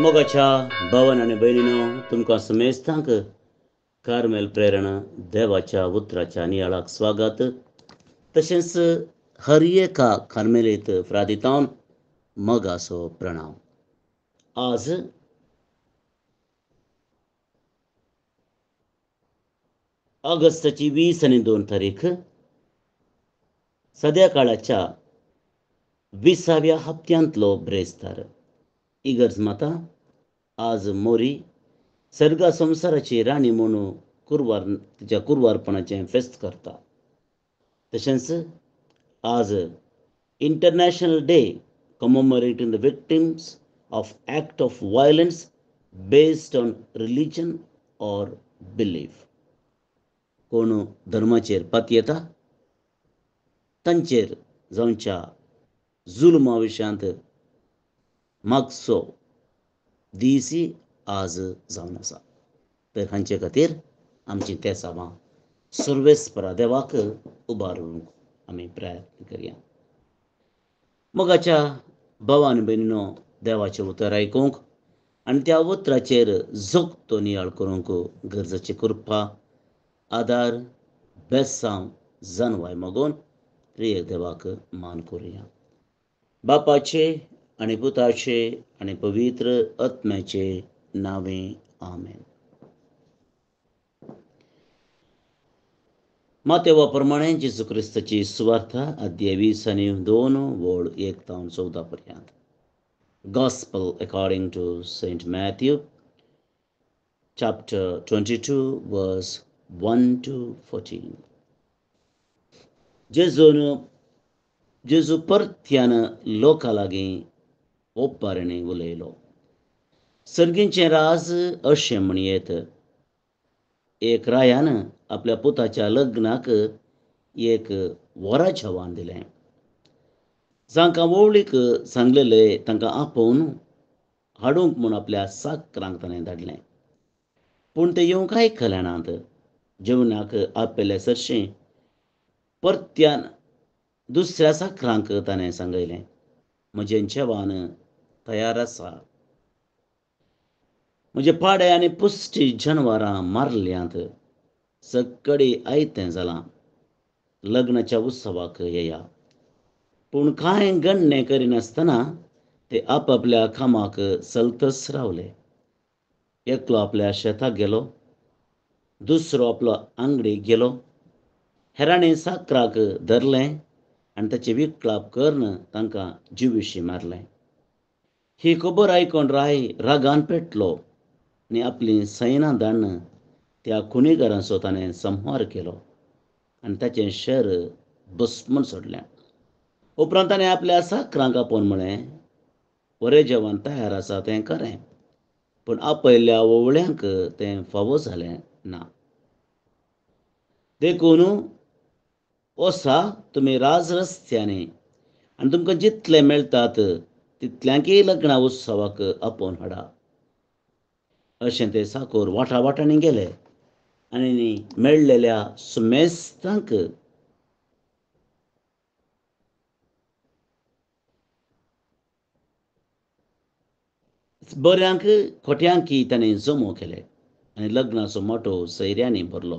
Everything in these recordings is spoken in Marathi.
मोगाच्या भावन आनी भयणीनो, तुमकां समेस्तांक कार्मेल प्रेरणा देवाच्या उतराच्या नियाळाक स्वागत. तशेंच हर एका कार्मेलीत फ्रादितावन मोगाचो प्रणाम. आज ऑगस्टाची 20 आनी 2 तारीख, सद्या काळाच्या 20व्या हप्त्यांतलो ब्रेस्तार. इगर्ज माता आज मोरी सर्गा संवसाराची राणी म्हणून तिच्या कुरवारपणाचें फेस्त करता. तशेंच आज international day commemorating the victims of act of violence based on religion or belief. कोण धर्माचेर पात येता तांचेर जावच्या जुलमा विशयांत मागचो दिसी आज जावन आसा. तर हांचे खातीर आमची ते सामां सर्वेस्परा देवाक उबारूंक आमी प्रयत्न करया. मोगाच्या भावान भयणीनो, देवाचें उतर आयकूंक आनी त्या उतराचेर जोगतो नियाळ करूंक गरजेची कृपा, आदार, बेसांव जानवाय मागून त्रियेक देवाक मान करुया. बापाचे आनी पुताचे आनी पवित्र आत्म्याचे नांवे आमेन. मातेवा प्रमाणे जेजू क्रिस्ताची सुवार्ता अध्याय 20 आनी 2 वोड 1 ते 14 पर्यंत. Gospel according to Saint Matthew, chapter 22, verse 1 to 14. जेजू परत्यान लोकां लागीं ओप्पारणी उलयलो. सर्गींचें राज अशें म्हणयेत. एक रायान आपल्या पुताच्या लग्नाक एक वराचें आव्हान दिलें. जांकां वोवळीक सांगलेलें तांकां आपोवन हाडूंक म्हूण आपल्या साकरांक ताणें धाडलें. पूण ते येवंक आयकले नात. जेवणाक आपयले सरशीं परत्यान दुसऱ्या साकरांक ताणें सांगयलें, म्हजें जेवण तयार आसा. म्हजे पाडे आनी पुश्टी जनवरां मारल्यांत. सगळी आयतें जालां. लग्नाच्या उत्सवाक येया. पूण कांय गणने करिनासतना ते आपआपल्या कामाक सलतस रावले. एकलो आपल्या शेताक गेलो, दुसरो आपलो आंगडीक गेलो. हेरांनी साकराक धरलें आनी ताचे विकळाप करून तांकां जिवीशी मारलें. ही खबर आयकून राय रागान पेटलो आनी आपलीं सैनां धाडून त्या खुनीकारांचो ताणें संहार केलो आनी ताचें शहर भस्मून सोडलें. उपरांत ताणें आपल्या साकरांक आपोवन म्हळें, बरें जेवण तयार आसा तें खरें, पूण आपयल्ल्या वोवळ्यांक तें फावो जालें ना. देखून वसा तुमी राज रस्त्यांनी आनी तुमकां जितले मेळटात तितल्यांकी लग्ना उत्सवाक आपोवन हाडा. अशें ते साकूर वाठावाटांनी गेले आनी मेळ्ळेल्या सुमेस्तांक बऱ्यांक खोट्यांकी ताणें जमो केले आनी लग्नाचो मोठो सैऱ्यांनी भरलो.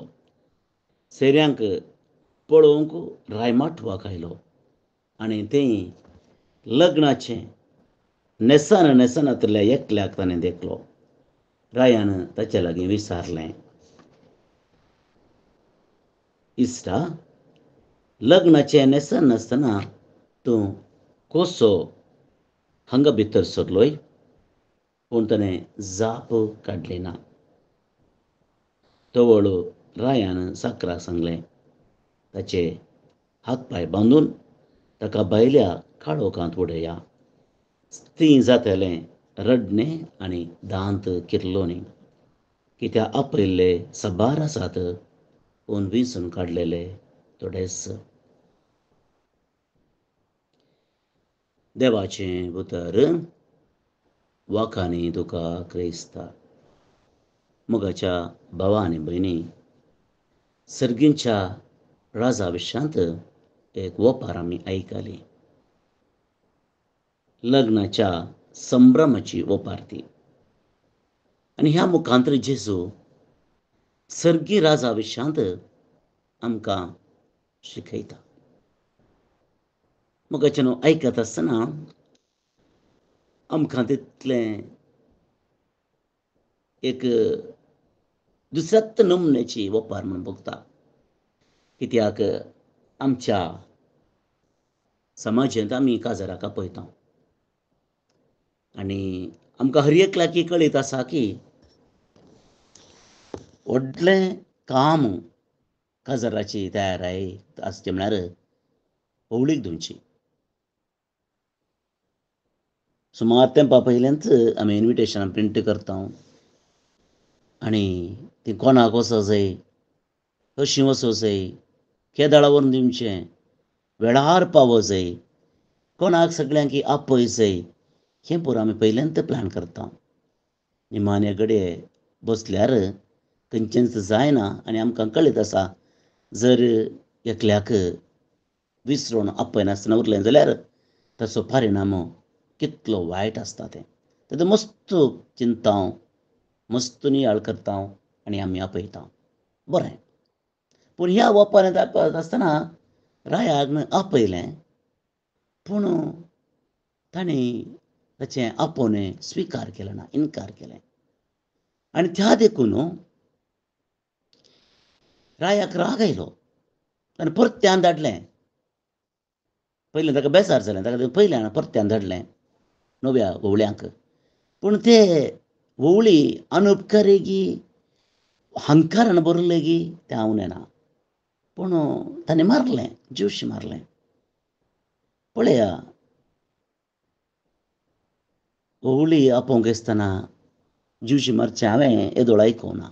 सैऱ्यांक पळोवंक रायमाटवाक आयलो आनी तें लग्नाचें नेसनांतल्या एकल्याक ताणें देखलो. रायान ताचे लागीं विचारलें, इश्टा, लग्नाचें नेसन नासतना तूं कसो हांगा भितर सरलोय? पूण ताणें जाप काडली ना. तवळ रायान साकराक सांगलें, ताचे हात पांय बांदून ताका भायल्या काळोखांत उडया. तीं जातलें रडणें आनी दांत किर्लोनी, कित्याक आपयल्ले साबार आसात पूण विंचून काडलेले थोडेच. देवाचें उतर वाखानी तुका क्रिस्ता. मोगाच्या भावा आनी भयणी, सर्गींच्या राजा विशयांत एक ओपार आमी आयकली. लग्नाच्या संभ्रमाची ओपारती. आणि ह्या मुखांतर जेजू सर्गी राजा विशांत आमकां शिकयता. मोगाचें आयकत आसतना आमकां तितलें एक दुसऱ्याच नमण्याची ओपार म्हणून भोगता. कित्याक आमच्या समाजांत आमी काजाराक आपयता आनी आमकां हर एक लागी कळीत आसा की व्हडलें काम काजाराची तयाराय आसची म्हळ्यार होवळीक दिवची. सुमार तेंपा पयलींच आमी इन्विटेशनां प्रिंट करता आनी ती कोणाक वचो जाय, कशीं वचो जाय, केदाळा व्हरून दिवचें, वेळार पावो जाय, कोणाक सगळ्यांक आपय जाय, हें पुरो आमी पयलींच प्लॅन करता. निमाणे घडये बसल्यार खंयचेंच जायना आनी आमकां कळीत आसा जर एकल्याक विसरून आपयनासतना उरलें जाल्यार ताचो परिणाम कितलो वायट आसता तें. ताचो मस्त चिंताव, मस्त नियाळ करता आनी आमी आपयता. बरें, पूण ह्या ओपाऱ्यांत आपयता आसतना रायाक आपयलें पूण ताणें ताचें आपोवणें स्विकार केलें ना, इन्कार केलें. आनी त्या देखून रायाक राग आयलो. ताणें परत्यान धाडलें. पयलें ताका बेजार जालें, ताका पयल्यान परत्यान धाडलें नव्या व्हवळ्यांक. पूण ते व्हवळी अनउपकारी हंकारान बरलेगी तें आवडलें ना. पूण ताणें मारलें, जीवशी मारलें. पळया, व्हवळी आपोवंक आसतना जीवशी मारचें हांवें येदोळ आयकोवना.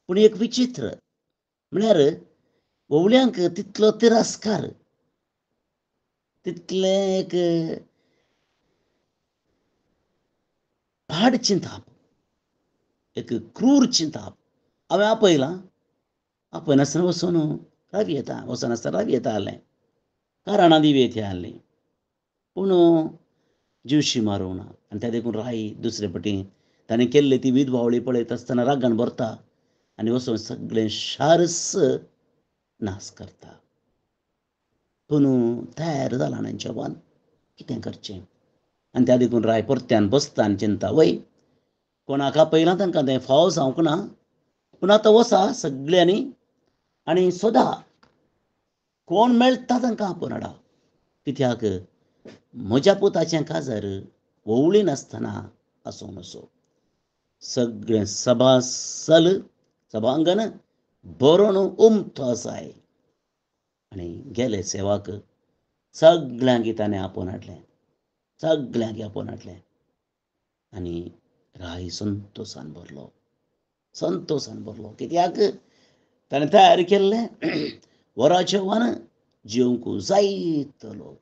पूण एक विचित्र म्हळ्यार व्हवळ्यांक तितलो तिरस्कार, तितलें एक पाड चिंताप, एक क्रूर चिंताप हांवें आपयलां. आपयनासतना वचून रावी येता, वचनासतना रावी येता जालें, कारणां दिवयेत आहलीं. पूण जीवशी मारूंक ना. आनी त्या देखून राई दुसरे फावटी ताणें केल्ली ती विधवावळी पळयत आसतना रागान भरता आनी वचून सगळें शार्स नाश करता. पूण तयार जाला न्हय जवान, कितें करचें. आनी त्या देखून राय परत्यान बसता आनी चिंता, वय कोणाक आपयलां तांकां तें फाव जावंक ना. पूण आतां वचा सगळ्यांनी आनी सोदा कोण मेळटा तांकां आपोवन हाडा. कित्याक म्हज्या पुताचें काजार व्हवळी नासतना आसूं नसो. सगळें सभांगण भरून उमथो जाय. आनी गेले सेवाक सगळ्यांक ताणें आपोवन हाडलें, सगळ्यांक आपोवन हाडलें. आनी राय संतोशान भरलो, संतोशान भरलो. कित्याक ताणें तयार केल्लें वराचें वन जेवंक जायतो लोक.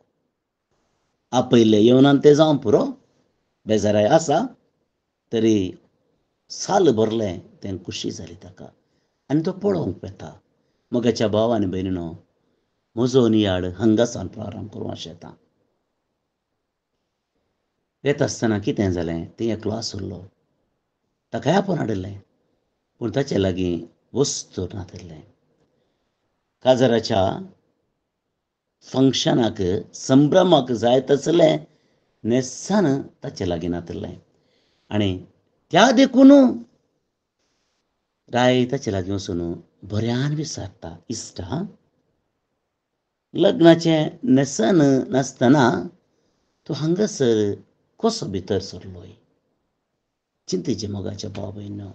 आपयल्ले येवनान तें जावं पुरो, बेजाराय आसा, तरी साल भरलें तें खुशी जाली ताका. आनी तो पळोवंक येता. मोगाच्या भाव आनी भयणीनो, म्हजो नियाळ हांगासान प्रारंभ करूं अशें येता. येता आसतना कितें जालें, तें एकलो आसुल्लो. ताकाय आपोवन हाडिल्लें, पूण ताचे लागीं वस्तू नाशिल्लें. काजाराच्या फंक्शनाक संभ्रमाक जाय तसलें नेसान ताचे लागीं नाशिल्लें. आनी त्या देखून राय ताचे लागीं वचून बऱ्यान विचारता, इश्टा, लग्नाचें नेसन नासतना तूं हांगासर कसो भितर सरलोय. चिंतेचें मोगाच्या भाव भयणीनो.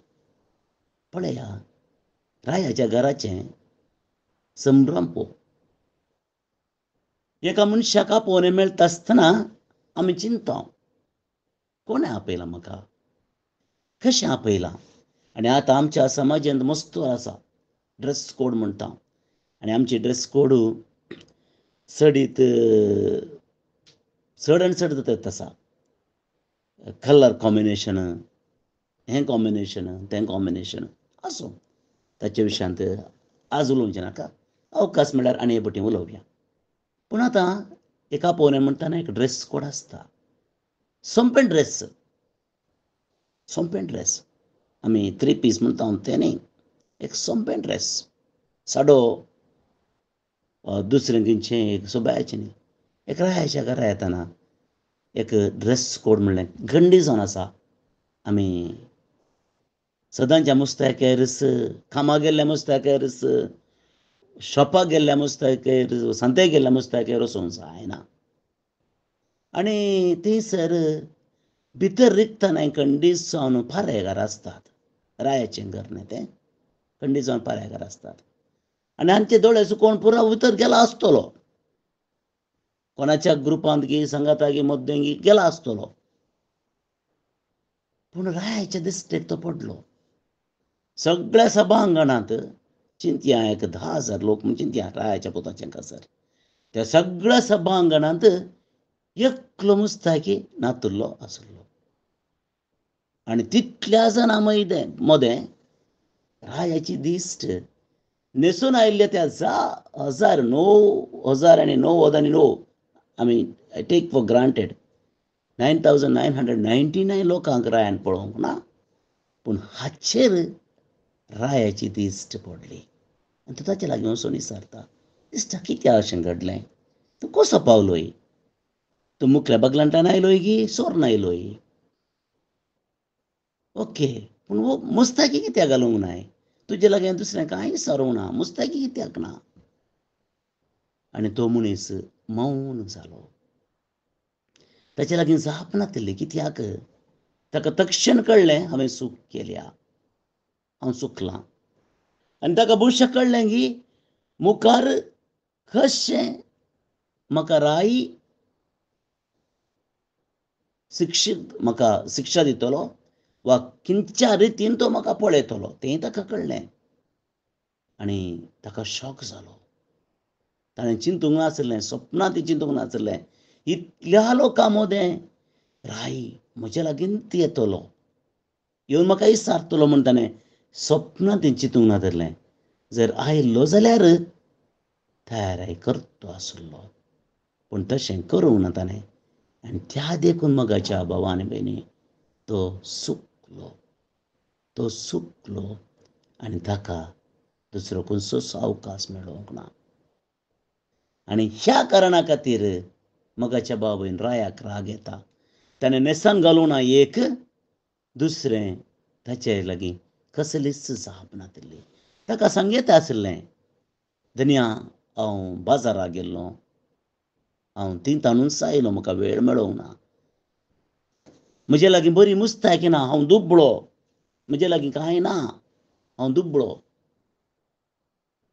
पळया, रायाच्या घराचें संभ्रम पळोव. एका मनशाक आपोवणें मेळटा आसतना आमी चिंता, कोणें आपयलां म्हाका, कशें आपयलां. आनी आतां आमच्या समाजांत मस्तूर आसा ड्रेस कोड म्हणटा. आनी आमची ड्रेस कोड चडीत चड आनी चड जाता आसा. कलर कॉम्बिनेशन, हें कॉम्बिनेशन, तें कॉम्बिनेशन आसूं. ताचे विशयांत आज उलोवचें नाका. अवकाश मेळ्ळ्यार आनी हे फावटी उलोवया. पूण आतां एक आपोवणें म्हणटाना एक ड्रेस कोड आसता. सोंपें ड्रेस सोंपें ड्रेस आमी 3 पीस म्हणटा ते न्ही, एक सोंपें ड्रेस साडो दुसरें खंयचें एक सोबायचें न्ही. एक रायाच्या घरा येताना एक ड्रेस कोड म्हणलें गंडी जावन आसा. आमी सदांच्या मुस्ताकेरस कामाक गेल्ल्या मुस्ताकेरस शॉपाक गेल्ल्या मुस्ताकेर संतेक गेल्ल्या मुस्ताकेर वचूंक जायना. आनी थंयसर भितर रिगतना खंडीस जावन पारेकार आसतात. रायाचें घर न्ही तें, खंडीस जावन पारेकार आसतात. आनी हांचे दोळे चुकोवन पुरो भितर गेला आसतलो. कोणाच्या ग्रुपांत गी संगाता गी मद्दे गी गेला आसतलो. पूण रायाच्या दिश्टेक तो पडलो. सगळ्या सभांगणांत चिंतया एक 10,000 लोक म्हण चिंतया रायाच्या पुताचें कसर. त्या सगळ्या सभांगणांत एकलो मुस्ताकी नातुल्लो आसलो. आनी तितल्या जाणां मदें रायाची दिश्ट न्हेसून आयिल्ल्या त्या 9,099 आमी टेक फॉर ग्रांटेड 9,999 लोकांक रायान पळोवंक ना, पूण हाचेर रायाची दिश्ट पडली. आनी तो ताचे लागीं वचून विचारता, दिसता कित्याक अशें घडलें? तूं कसो पावलोय? तूं मुखल्या बगलांतल्यान आयलोय की सोरून आयलोय? ओके, पूण वो मुस्ताकी कित्याक घालूंक नाय? तुजे लागीं दुसरें कांय विचारूंक ना, मुस्ताकी कित्याक ना? आनी तो मनीस मौन जालो. ताचे लागीं जाप नासली. कित्याक? ताका तक्षण कळ्ळें हांवें चूक केल्या, हांव चुकलां. आनी ताका बुरशें कळ्ळें की मुखार कशें म्हाका राई म्हाका शिक्षा दितलो वा खंयच्या रितीन तो म्हाका पळयतलो तें ताका कळ्ळें. आनी ताका शॉक जालो. ताणें चिंतूंक नासलें, सपनांत चिंतूंक नासलें, इतल्या लोकां मदें राई म्हजे लागीं येतलो, येवन म्हाका विचारतलो म्हूण ताणें सपनांत चिंतूंक नासलें. जर आयलो जाल्यार तयारी करतो आसलो, पूण तशें करूंक ना ताणें. आनी त्या देखून मोगाच्या भावा आनी भयणी तो चुकलो आनी ताका दुसरो खंयचोच अवकाश मेळोंक ना. आनी ह्या कारणा खातीर मोगाच्या भावा भयण रायाक राग येता. ताणें नेसान घालूंक ना एक, दुसरें ताचे लागीं कसलीच जाप नासली. ताका सांगीत आसलें, धन्या हांव बाजाराक गेल्लों, हांव तिंतानूच आयलों, म्हाका वेळ मेळोंक ना. म्हजे लागीं बरी मुस्ताकी ना, हांव दुबळो, म्हजे लागीं कांय ना, हांव दुबळो.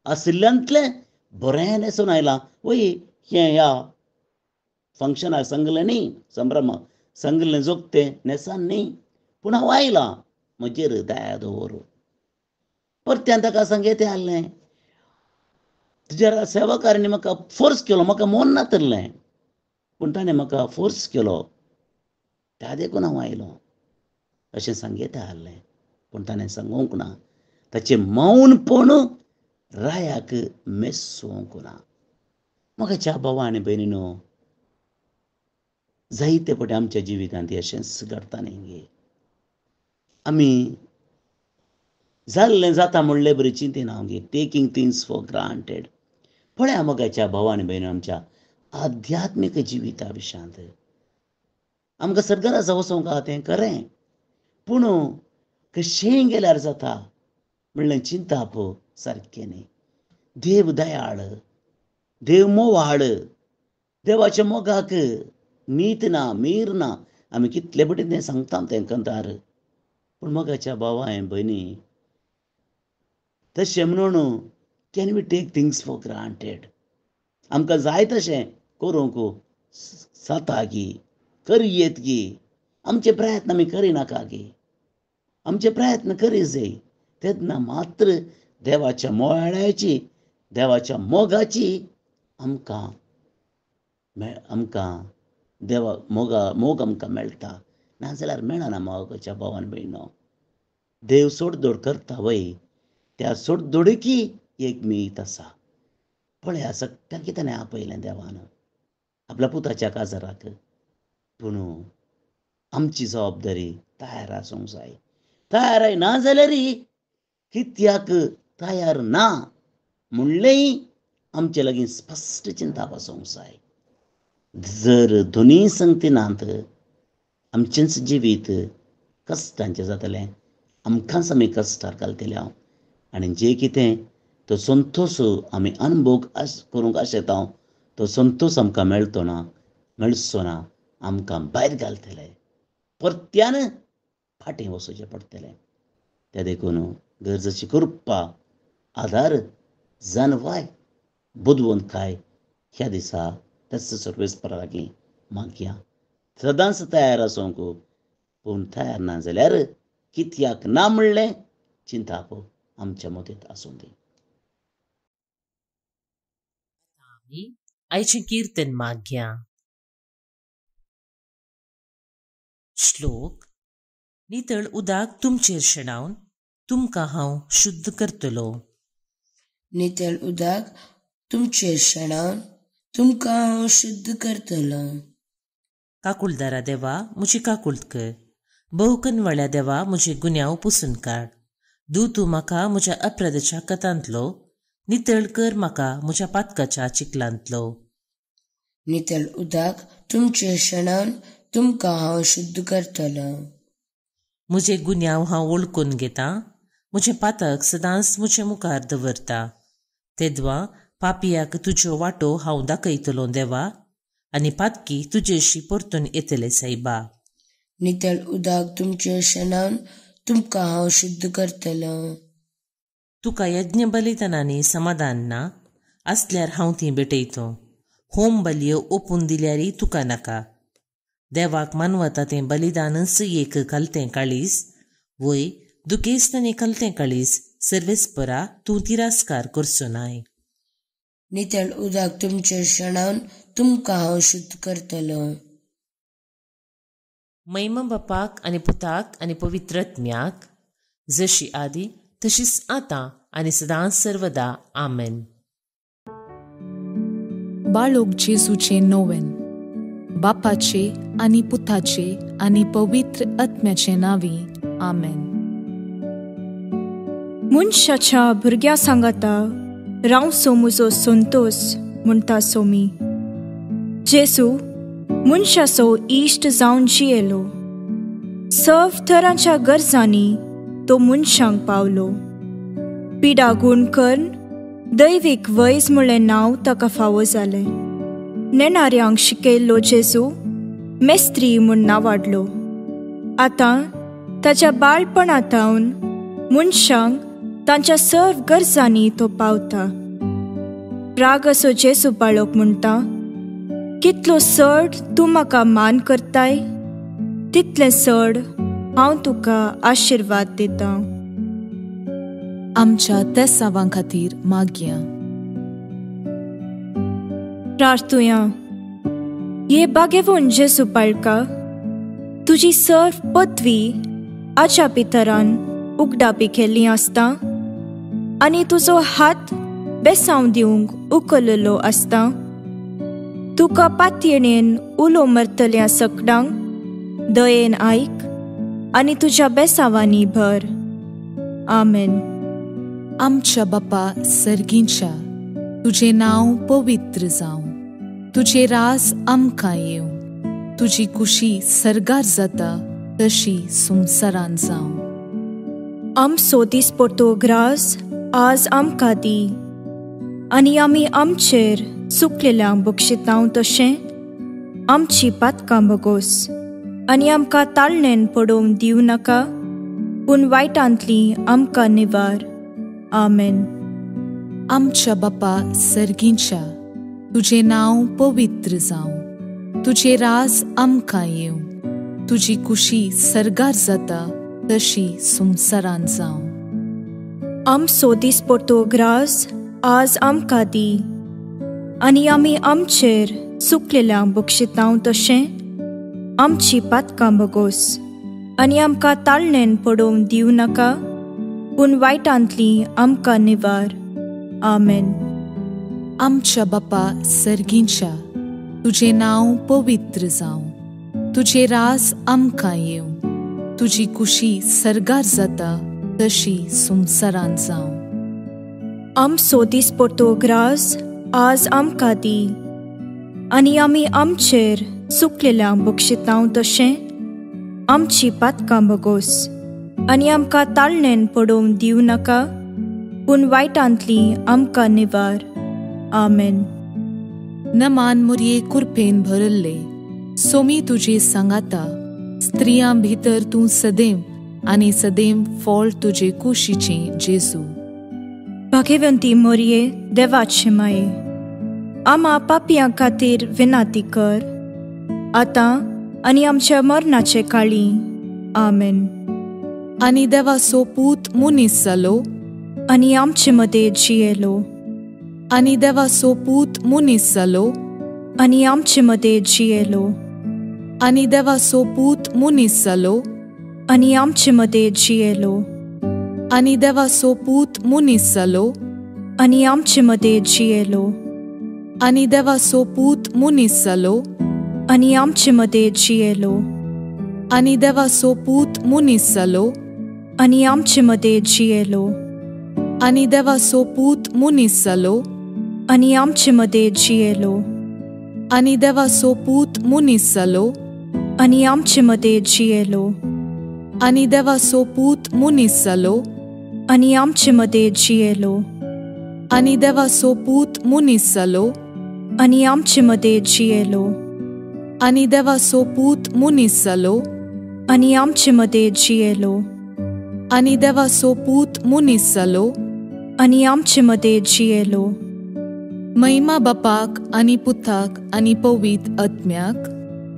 आशिल्ल्यांतलें बरें न्हेसून आयलां. वय हें ह्या फंक्शनाक सांगलें न्ही, संभ्रमाक सांगलें जोगतें न्हेसान न्ही, पूण हांव आयलां, म्हजेर दया दवर. परत्यान ताका सांगीत आहलें, तुज्या सेवकारांनी म्हाका फोर्स केलो, म्हाका मन नासलें, पूण ताणें म्हाका फोर्स केलो, त्या देखून हांव आयलों अशें सांगीत आहलें. पूण ताणें सांगूंक ना. ताचें मौनपण रायाक मेसूंक ना. मोगाच्या भावा आनी भयणीनो, जायते फावटी आमच्या जिवितांत अशेंच घडटा न्ही. आमी जाल्लें जाता म्हणलें बरी चिंतिना गे, टेकींग थिंग्स फॉर ग्रांटेड. पळया मोगाच्या भावा आनी भयणीनो, आमच्या आध्यात्मीक जिविता विशांत आमकां सर्गराजा वचोंक आहा तें खरें, पूण कशेंय गेल्यार जाता म्हणलें चिंताप सारकें न्ही. देव दयाळ, देव मोवाळ, देवाच्या मोगाक मीत ना, मीर ना. आमी कितले फावटी तें सांगता तें कंतार. पूण मोगाच्या भावा भयणी, तशें म्हणून can we take things for granted? आमकां जाय तशें करूंक जाता गी, करयेत गी. आमचे प्रयत्न आमी करिनाका गी, आमचे प्रयत्न करी जाय. तेन्ना मात्र देवाच्या मोळ्याची, देवाच्या मोगाची आमकां देवा मोग आमकां मेळटा. नाजाल्यार मेळना. मोगाच्या भावान भयणीनो, देव सोडधोड करता वय, त्या सोडधोडकी एक मीत आसा. पळया सगळ्यांक कितें आपयलें देवान आपल्या पुताच्या काजराक, पूण आमची जबाबदारी तयार आसूंक जाय. तयार ना जाल्यार कित्याक तयार ना म्हणलेंय आमचे लागीं स्पश्ट चिंता बसोंक जाय. जर दोनूय संगती नात आमचेंच जिवीत कश्टांचें जातलें. आमकांच आमी कश्टार घालतले आनी जें कितें तो संतोश आमी अनुभव करूंक आशेता तो संतोश आमकां मेळचो ना. आमकां भायर घालतले, परत्यान फाटीं वचचें पडटलें. त्या देखून गरजेची कृपा आदार जानवाय बुदवंतकाय ह्या दिसा त्याच सर्वेस्परा लागीं मागया. सदांच तयार आसूंक, पूण तयार ना जाल्यार कित्याक ना म्हणलें चिंताप आमच्या मतींत आसूं दी. आयचें कीर्तन मागया. श्लोक. नितळ उदक तुमचेर शेणावन तुमकां हांव शुद्ध करतलो. नितळ उदक तुमचेर शेणावन तुमकां हांव शुद्ध करतलो. काकुळदारा देवा म्हजी काकुळट कर. भोवकनवाळ्या देवा म्हजे गुन्यांव पुसून काड. तूं म्हाका म्हज्या अपराधाच्या कतांतलो, नितळ कर म्हाका म्हज्या पातकाच्या चिकलांतलो. नितळ उदक तुमचेर शेणावन तुमकां हांव शुद्ध करतलो. म्हजे गुन्यांव हांव वळखून घेता, म्हजें पातक सदांच म्हजे मुखार दवरता. तेदवा पापियाक तुज्यो वाटो हांव दाखयतलो देवा, आनी पातकी तुजेशी परतून येतले सायबा. नितळ उदक तुमचेर शेणावन तुमकां हांव शुद्ध करतलो. तुका यज्ञ बलिदानांनी समाधान ना आसल्यार हांव ती भेटयतो. होम बलयो ओपून दिल्यारी तुका नाका. देवाक मानवता तें बलिदानच एक कलतें काळीस, वय दुखेस्तांनी कलतें काळीस सर्वेस्परा तूं तिरस्कार करचो नाय. नितळ उदक तुमचेर शेणावन तुमकां हांव शुद्ध करतलो. महिमा बापाक आनी पुताक आनी पवित्रत्म्याक, जशी आदी तशीच आतां आनी सदांच सर्वदा. आमेन. बाळोक जेजूचे नोवेन. बापाचे आनी पुताचे आनी पवित्र आत्म्याचे नांवी. आमेन. मनशाच्या भुरग्या सांगाता रावसो म्हजो संतोष म्हणटा सोमी. जेजू मनशाचो इश्ट जावन जियेलो. सर्व तरांच्या गरजांनी तो मनशांक पावलो. पिडा गूण करून दैवीक वैज म्हणलें नांव ताका फावो जालें. नेणाऱ्यांक शिकयल्लो जेजू मेस्त्री म्हूण नांवाडलो. आतां ताच्या बाळपणांतावन मनशांक तांच्या सर्व गरजांनी तो पावता. राग असो जेजू बाळोक म्हणटा, कितलो चड तूं म्हाका मान करताय, तितलें चड हांव तुका आशिर्वाद दिता. आमच्या तेसावां खातीर मागया. प्रार्थुया. ये बागेवून जेजू बाळका, तुजी सर्व पदवी आच्या पितरान उगडापी केल्ली आसता आनी तुजो हात बेसांव दिवंक उखललो आसता. तुका पातयेणेन उलो मरतल्या सकडांक दयेन आयक आनी तुज्या बेसांवांनी भर. आमेन. आमच्या बापा सर्गींच्या, तुजें नांव पवित्र जावं. तुजें रास आमकां येवं. तुजी कुशी सर्गार जाता तशी संवसारांत जावं. आमचो दिसपडटो ग्रास आज आमकां दी, आनी आमी आमचेर चुकलेल्यांक बक्षितांव तशें आमची पातकां बगोस. आनी आमकां ताळणेन पडोवन दिवं नाका, पूण वायटांतली आमकां निवार. आमेन. आमच्या बापा सर्गींच्या, तुजें नांव पवित्र जावं. तुजें रास आमकां येवं. तुजी कुशी सर्गार जाता तशी संवसारांत जावं. आमचो दिसपडटो ग्रास आज आमकां दी, आनी आमी आमचेर चुकलेल्यांक बक्षितांव तशें आमची पातकां बगोस. आनी आमकां ताळणेन पडोवन दिवं नाका, पूण वायटांतली आमकां निवार. आमेन. आमच्या बापा सर्गींच्या, तुजें नांव पवित्र जावं. तुझे रास आमकां येवं, तुजी कुशी सरगार जाता तशी सुमसरान जावं. आम सोदीस पडतो ग्रास आज आमकां दी, आनी आमी आमचेर सुकलेल्यांक बक्षितांव तशें आमची पातकां बगोस. आनी आमकां ताळणेन पडोवन दिवं नाका, पूण वायटांतली आमकां निवार. आमेन. नमान मुरये कुरपेन भरल्ले, सोमी तुजे सांगाता, स्त्रियां भितर तूं सदैव आनी सदैव फळ तुजे कुशीचे जेजू. भाग्यवंती मोरये, देवाचे माये, आमा पापियां खातीर विनाती कर, आतां आनी आमच्या मरणाचे काळी. आमेन. आनी देवाचो पूत मुनीस जालो, आनी आमचे मदें जियेलो. आनी देवाचो पूत मुनीस जालो, आनी आमचे मदें जियेलो. आनी देवाचो पूत मुनीस जालो, आनी आमचे मदें जियेलो. आनी देवाचो पूत मुनीस जालो, आनी आमचे मदें जियेलो. आनी देवाचो पूत मुनीस जालो, आनी आमचे मदें जियेलो. आनी देवाचो पूत मुनीस जालो, आनी आमचे मदें जियेलो. आनी देवाचो पूत मुनीस जालो, आनी आमचे मदें जियेलो. आनी देवाचो पूत मुनीस जालो, आनी आमचे मदें जियेलो. आनी देवाचो पूत मुनीस जालो, आनी आमचे मदें जियेलो. आनी देवाचो पूत मुनीस जालो, आनी आमचे मदें जियेलो. आनी देवाचो पूत मुनीस जालो, आनी आमचे मदें जियेलो. आनी देवाचो पूत मुनीस जालो, आनी आमचे मदें जियेलो. महिमा बापाक आनी पुताक आनी पवित्र आत्म्याक,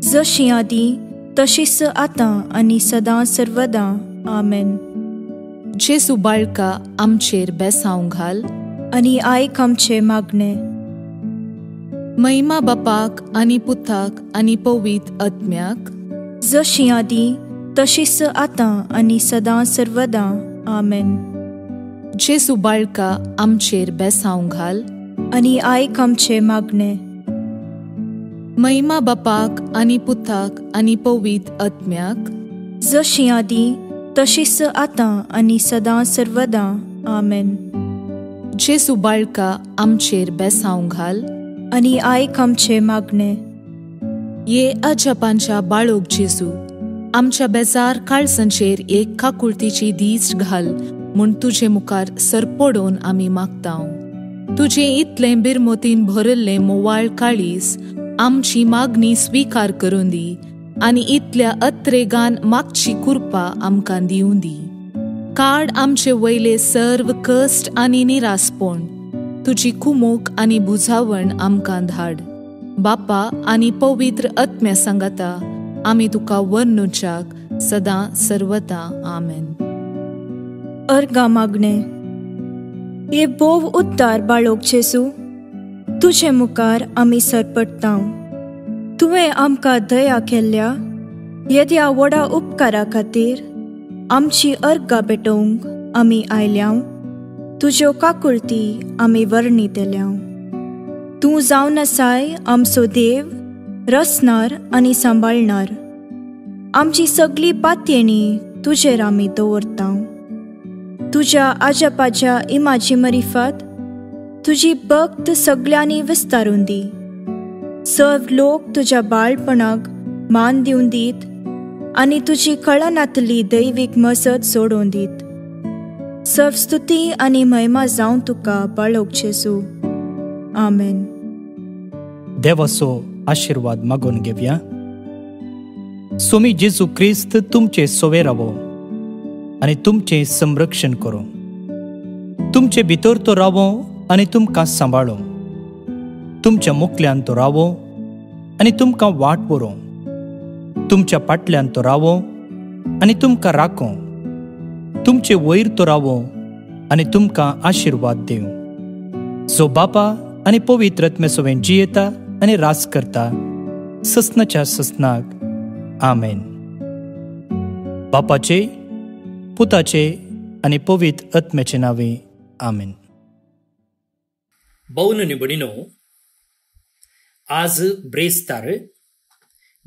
जशी आदी तशीच आतां आनी सदां सर्वदां. आमेन. जेजू बाळका आमचेर बेसांव घाल, आनी आयक आमचे मागणे. महिमा बापाक आनी पुताक आनी पवित्र आत्म्याक, जशी आदी तशीच आतां आनी सदां सर्वदां. आमेन. जेजू बाळका आमचेर बेसांव घाल, आनी आयक आमचे मागणे. महिमा बापाक आनी पुताक आनी पवित्र आत्म्याक, जशी आदी तशीच आतां आनी सदां सर्वदां. आमेन. जेजू बाळका आमचेर बेसांव घाल, आनी आयक आमचे मागणे. ये अजपांच्या बाळोक जेजू, आमच्या बेजार काळजांचेर एक काकुळतीची दीस घाल म्हूण तुजे मुखार सरपडोवन आमी मागतांव. तुजे इतलें बिरमोतीन भरल्लें मोवाळ काळीस आमची मागणी स्वीकार करून दी, आनी इतल्या अत्रेगान मागची कृपा आमकां दिवं दी. काड आमचे वयले सर्व कश्ट आनी निरासपण, तुजी कुमूक आनी बुजावण आमकां धाड. बापा आनी पवित्र आत्म्या सांगाता आमी तुका वर्णुच्याक सदां सर्वदां. आमेन. अर्गा मागणे. ये बोव उद्दार बाळोक जेजू, तुजे मुखार आमी सरपडटांव. तुवें आमकां दया केल्ल्या येद्या व्हडा उपकारा खातीर आमची अर्गां भेटोवंक आमी आयल्याव. तुज्यो काकुळटी आमी वर्णितल्यांव. तूं जावन आसाय आमचो देव, रचणार आनी सांबाळणार. आमची सगळी पातयेणी तुजेर आमी दवरतांव. तुज्या आजपाच्या इमाची मरिफत तुजी भक्त सगळ्यांनी विस्तारून दी. सर्व लोक तुज्या बाळपणाक मान दिवन दीत, आनी तुजी कळनातली दैवीक मजत जोडून दीत. सर्व स्तुती आनी महिमा जावं तुका बाळोक जेजू. आमेन. देवाचो आशीर्वाद मागून घेवया. सोमी जेजू क्रिस्त तुमचे सोवे रावो आनी तुमचे संरक्षण करो. तुमचे भितर तो रावो आनी तुमकां सांबाळो. तुमच्या मुखल्यान तो रावो आनी तुमकां वाट व्हरो. तुमच्या फाटल्यान तो रावो आनी तुमकां राखो. तुमचे वयर तो रावो आनी तुमकां आशीर्वाद दिवं. जो बापा आनी पवित्र आत्म्या सोबेन जियेता आनी रास करता ससनाच्या ससनाक. आमेन. बापाचे, पुताचे आनी पवित्र आत्म्याचे नावे. आमेन. भौन निबडिनो, आज ब्रेस्तार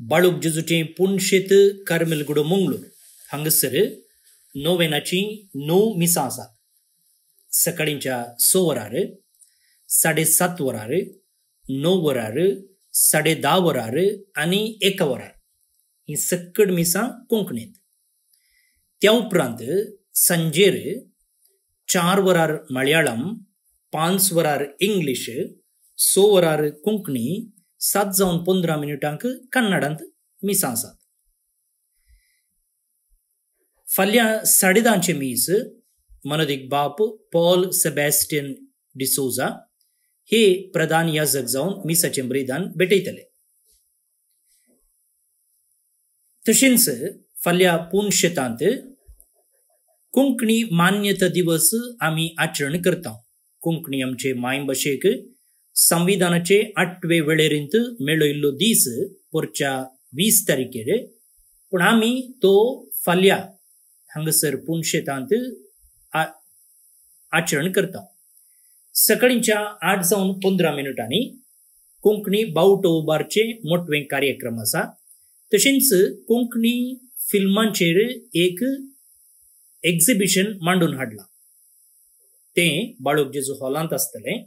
बाळूक जेजूचे पुणशेत कार्मेलगुडो मंगळूर हांगसर नोवेनाची 9 मिसां आसात. सकाळींच्या 6 वरार, 7:30 वरार, 9 वरार, 10:30 वरार आनी 1 वरार ही सक्कड मिसां कोंकणीत. त्या उपरांत सांजेर 4 वरार मलयाळम, 5 वरार इंग्लीश, 6 वरार कोंकणी, 7:15 कन्नडांत मिसां आसात. फाल्यां 10:30 मीस मनोदिक बाप पॉल सेबॅस्टियन डिसोजा हे प्रधान याजक जावन मिसाचें बलिदान भेटयतले. तशेंच फाल्यां पुणशेतांत कोंकणी मान्यता दिवस आमी आचरण करता. कोंकणी आमचे मायभाशेक संविधानाचे 8वे वेळेरींत मेळयल्लो दीस पोरच्या 20 तारखेर, पूण आमी तो फाल्यां हांगसर पुणशेतांत आचरण करता. सकाळींच्या 8:15 कोंकणी बावटो उबारचे मोठवें कार्यक्रम आसा. तशेंच कोंकणी फिल्मांचेर एक एक्झिबिशन मांडून हाडलां. तें बाळूक जेजू हॉलांत आसतलें.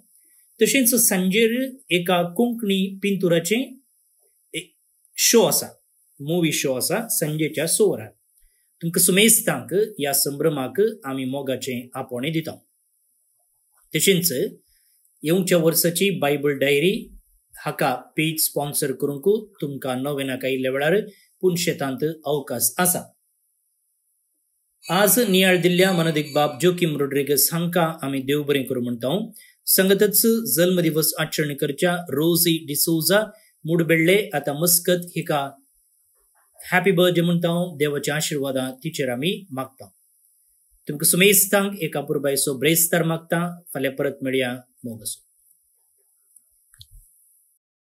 तशेंच सांजेर एका कोंकणी पिंतुराचें शो आसा, मुवी शो आसा सांजेच्या 6 वरार. तुमकां सुमेस्तांक ह्या संभ्रमाक आमी मोगाचें आपोवणें दिता. तशेंच येवच्या वर्साची बायबल डायरी हाका पेज स्पॉन्सर करूंक तुमकां नोवेनाक आयिल्ल्या वेळार पुणशेतांत अवकाश आसा. आज नियाळ दिल्ल्या मनोदिक बाब जोकिम रोड्रिगस हांकां आमी देव बरें करूं म्हणटा. संगतच जल्म दिवस आचरण करच्या रोजी डिसोजा मुडबेळ्ळे आतां मस्कत हिका हॅपी बर्थडे म्हणटा. देवाच्या आशिर्वादां तिचेर आमी मागता. तुमकां सुमेस्तांक एका पुरबायचो ब्रेस्तार मागता. फाल्यां परत मेळया. मोग आसूं.